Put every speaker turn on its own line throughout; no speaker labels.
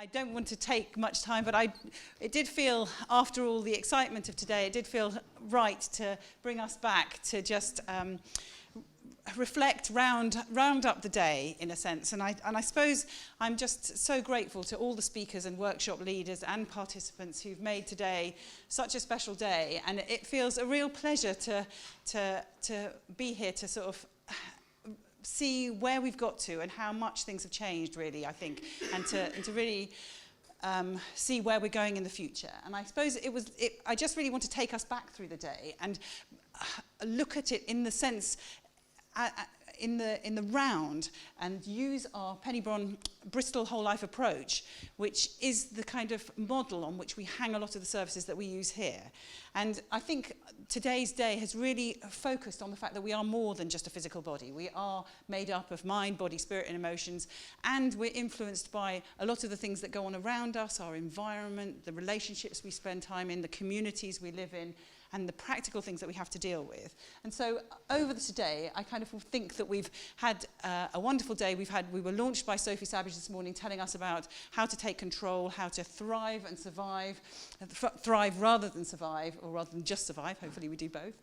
I don't want to take much time, but it did feel, after all the excitement of today, it did feel right to bring us back to just reflect, round up the day, in a sense. And I suppose I'm just so grateful to all the speakers and workshop leaders and participants who've made today such a special day. And it feels a real pleasure to be here to sort of see where we've got to and how much things have changed, really, I think, and to really see where we're going in the future. And I suppose I just really want to take us back through the day and look at it in the sense, in the round, and use our Brohn Bristol Whole Life Approach, which is the kind of model on which we hang a lot of the services that we use here. And I think today's day has really focused on the fact that we are more than just a physical body. We are made up of mind, body, spirit and emotions, and we're influenced by a lot of the things that go on around us, our environment, the relationships we spend time in, the communities we live in, and the practical things that we have to deal with. And so over today, I kind of think that we've had a wonderful day. We were launched by Sophie Savage this morning, telling us about how to take control, how to thrive and survive, thrive rather than survive, or rather than just survive. Hopefully we do both.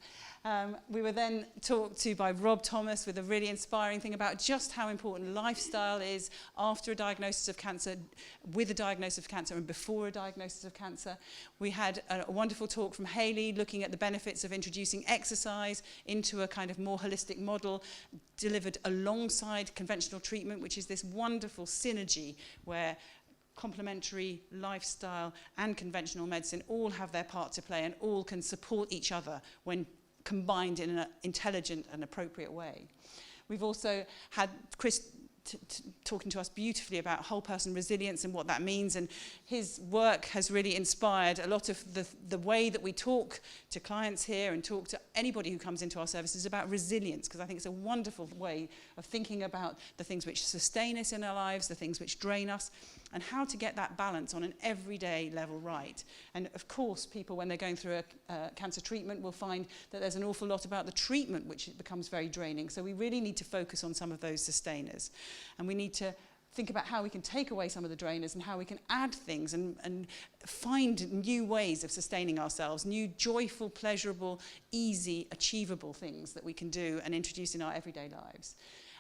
We were then talked to by Rob Thomas with a really inspiring thing about just how important lifestyle is after a diagnosis of cancer, with a diagnosis of cancer and before a diagnosis of cancer. We had a wonderful talk from Hayley looking at the benefits of introducing exercise into a kind of more holistic model, delivered alongside conventional treatment, which is this wonderful synergy where complementary lifestyle and conventional medicine all have their part to play and all can support each other when combined in an intelligent and appropriate way. We've also had Chris talking to us beautifully about whole person resilience and what that means, and his work has really inspired a lot of the way that we talk to clients here and talk to anybody who comes into our services about resilience, because I think it's a wonderful way of thinking about the things which sustain us in our lives, the things which drain us, and how to get that balance on an everyday level right. And of course, people, when they're going through a cancer treatment, will find that there's an awful lot about the treatment which becomes very draining. So we really need to focus on some of those sustainers. And we need to think about how we can take away some of the drainers and how we can add things and find new ways of sustaining ourselves, new joyful, pleasurable, easy, achievable things that we can do and introduce in our everyday lives.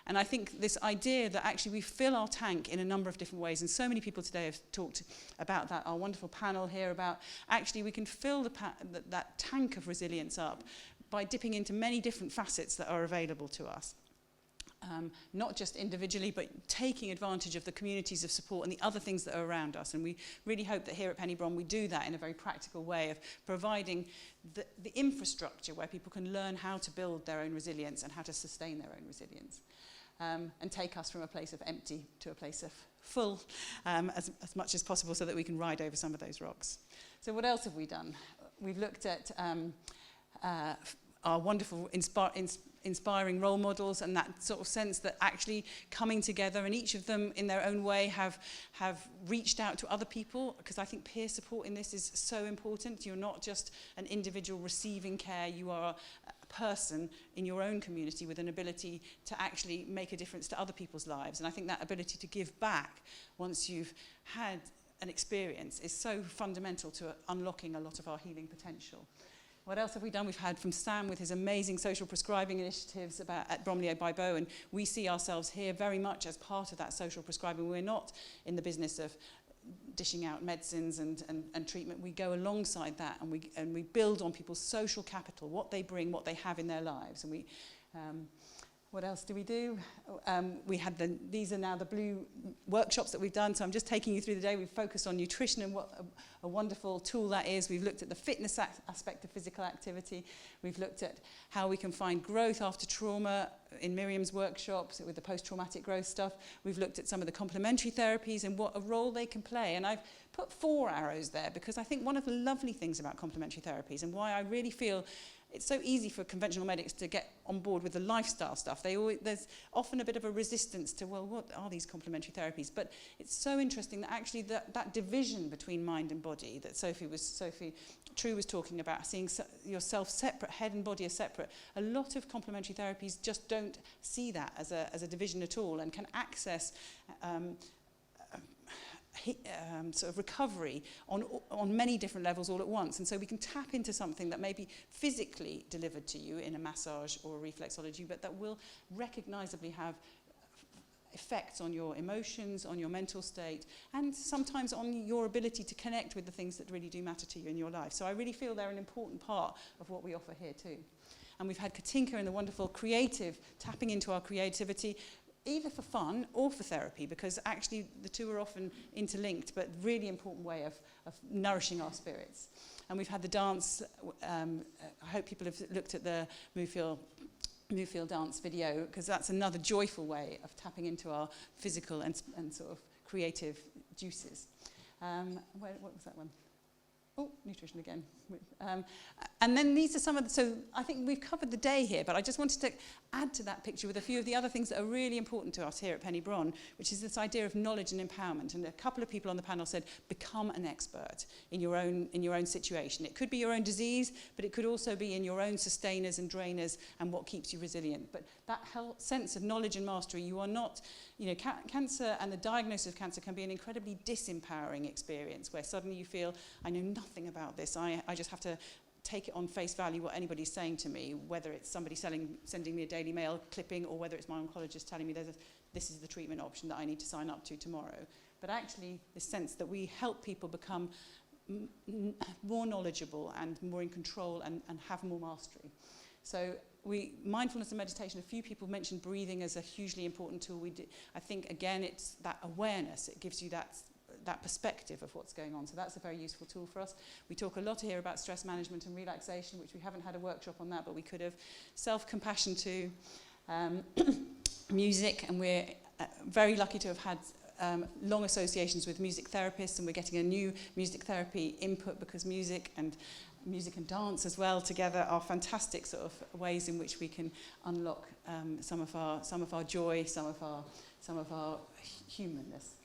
And I think this idea that actually we fill our tank in a number of different ways, and so many people today have talked about that, our wonderful panel here, about actually we can fill that tank of resilience up by dipping into many different facets that are available to us. Not just individually, but taking advantage of the communities of support and the other things that are around us. And we really hope that here at Brohn we do that in a very practical way of providing the infrastructure where people can learn how to build their own resilience and how to sustain their own resilience. And take us from a place of empty to a place of full as much as possible so that we can ride over some of those rocks. So what else have we done? We've looked at our wonderful inspiring role models and that sort of sense that actually coming together, and each of them in their own way have reached out to other people, because I think peer support in this is so important. You're not just an individual receiving care, you are person in your own community with an ability to actually make a difference to other people's lives. And I think that ability to give back once you've had an experience is so fundamental to unlocking a lot of our healing potential. What else have we done? We've had from Sam with his amazing social prescribing initiatives at Bromley by Bow, and we see ourselves here very much as part of that social prescribing. We're not in the business of dishing out medicines and treatment. We go alongside that and we build on people's social capital, what they bring, what they have in their lives. And we, what else do we do? We had these are now the blue workshops that we've done. So I'm just taking you through the day. We've focused on nutrition and what a wonderful tool that is. We've looked at the fitness aspect of physical activity. We've looked at how we can find growth after trauma in Miriam's workshops with the post-traumatic growth stuff. We've looked at some of the complementary therapies and what a role they can play. And I've put 4 arrows there because I think one of the lovely things about complementary therapies and why I really feel it's so easy for conventional medics to get on board with the lifestyle stuff. There's often a bit of a resistance to, well, what are these complementary therapies? But it's so interesting that actually that division between mind and body that Sophie True was talking about, seeing yourself separate, head and body are separate. A lot of complementary therapies just don't see that as a division at all and can access sort of recovery on many different levels all at once. And so we can tap into something that may be physically delivered to you in a massage or a reflexology, but that will recognisably have effects on your emotions, on your mental state, and sometimes on your ability to connect with the things that really do matter to you in your life. So I really feel they're an important part of what we offer here too. And we've had Katinka in the wonderful creative, tapping into our creativity, either for fun or for therapy, because actually the two are often interlinked, but really important way of nourishing our spirits. And we've had the dance. I hope people have looked at the Moofeel dance video, because that's another joyful way of tapping into our physical and sort of creative juices. What was that one? Oh, nutrition again. And then these are some of the, so I think we've covered the day here, but I just wanted to add to that picture with a few of the other things that are really important to us here at Penny Brohn, which is this idea of knowledge and empowerment. And a couple of people on the panel said, become an expert in your own situation. It could be your own disease, but it could also be in your own sustainers and drainers and what keeps you resilient. But that sense of knowledge and mastery, you are not, you know, cancer and the diagnosis of cancer can be an incredibly disempowering experience where suddenly you feel, I know nothing about this. I just have to take it on face value what anybody's saying to me, whether it's somebody sending me a Daily Mail clipping or whether it's my oncologist telling me this is the treatment option that I need to sign up to tomorrow. But actually, this sense that we help people become more knowledgeable and more in control and have more mastery. So mindfulness and meditation, a few people mentioned breathing as a hugely important tool. I think, again, it's that awareness. It gives you that perspective of what's going on. So that's a very useful tool for us. We talk a lot here about stress management and relaxation, which we haven't had a workshop on that, but we could have. Self-compassion too, music, and we're very lucky to have had long associations with music therapists, and we're getting a new music therapy input because music and dance as well together are fantastic sort of ways in which we can unlock some of our joy, some of our humanness.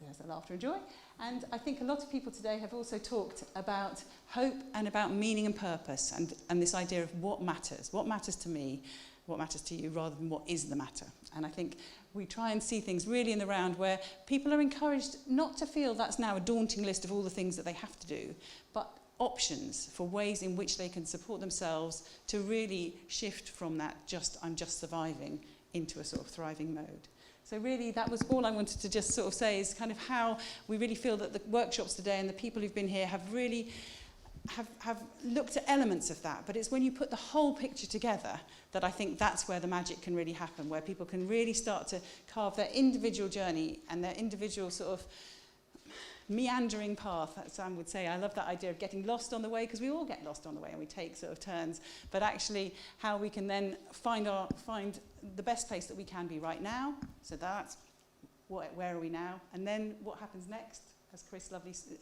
There's the laughter and joy. And I think a lot of people today have also talked about hope and about meaning and purpose and this idea of what matters to me, what matters to you, rather than what is the matter. And I think we try and see things really in the round where people are encouraged not to feel that's now a daunting list of all the things that they have to do, but options for ways in which they can support themselves to really shift from that I'm just surviving into a sort of thriving mode. So really, that was all I wanted to just sort of say, is kind of how we really feel that the workshops today and the people who've been here have really have looked at elements of that. But it's when you put the whole picture together that I think that's where the magic can really happen, where people can really start to carve their individual journey and their individual sort of meandering path, as Sam would say. I love that idea of getting lost on the way, because we all get lost on the way and we take sort of turns, but actually how we can then find the best place that we can be right now. So that's where are we now, and then what happens next, as Chris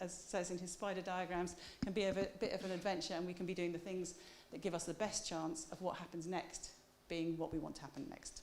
says in his spider diagrams, can be a bit of an adventure, and we can be doing the things that give us the best chance of what happens next being what we want to happen next.